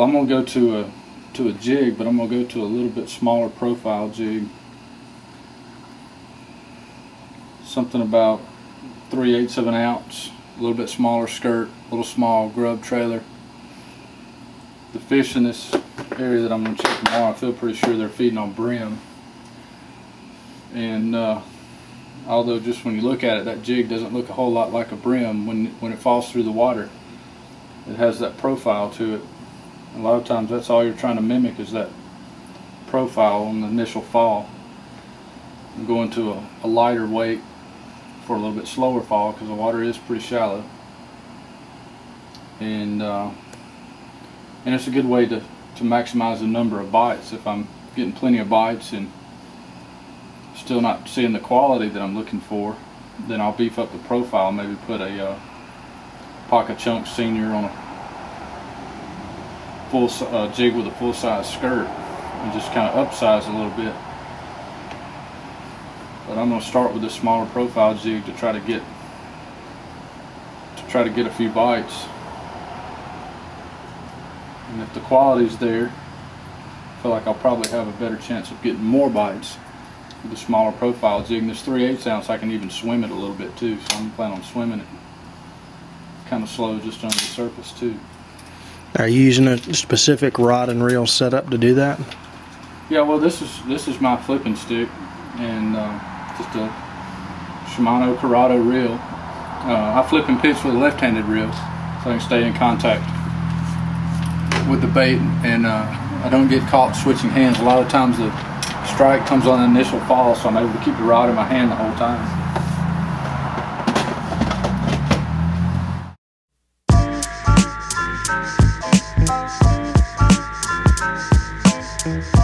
Well, I'm gonna go to a jig, but I'm gonna go to a little bit smaller profile jig. Something about 3/8 of an ounce, a little bit smaller skirt, a little small grub trailer. The fish in this area that I'm going to check tomorrow, I feel pretty sure they're feeding on brim. And although just when you look at it, that jig doesn't look a whole lot like a brim when it falls through the water. It has that profile to it. A lot of times that's all you're trying to mimic, is that profile on the initial fall. I'm going to a lighter weight for a little bit slower fall because the water is pretty shallow. And it's a good way to maximize the number of bites. If I'm getting plenty of bites and still not seeing the quality that I'm looking for, then I'll beef up the profile, maybe put a pocket chunk senior on a full jig with a full-size skirt and just kind of upsize a little bit. But I'm going to start with this smaller profile jig to try to get a few bites. And if the quality's there, I feel like I'll probably have a better chance of getting more bites with the smaller profile jig. And this 3/8 ounce, I can even swim it a little bit too, so I'm planning on swimming it kind of slow just under the surface too. Are you using a specific rod and reel setup to do that? Yeah, well, this is my flipping stick, and just a Shimano Corrado reel. I flip and pitch with a left-handed reel, so I can stay in contact with the bait, and I don't get caught switching hands. A lot of times the strike comes on the initial fall, so I'm able to keep the rod in my hand the whole time. Thank you.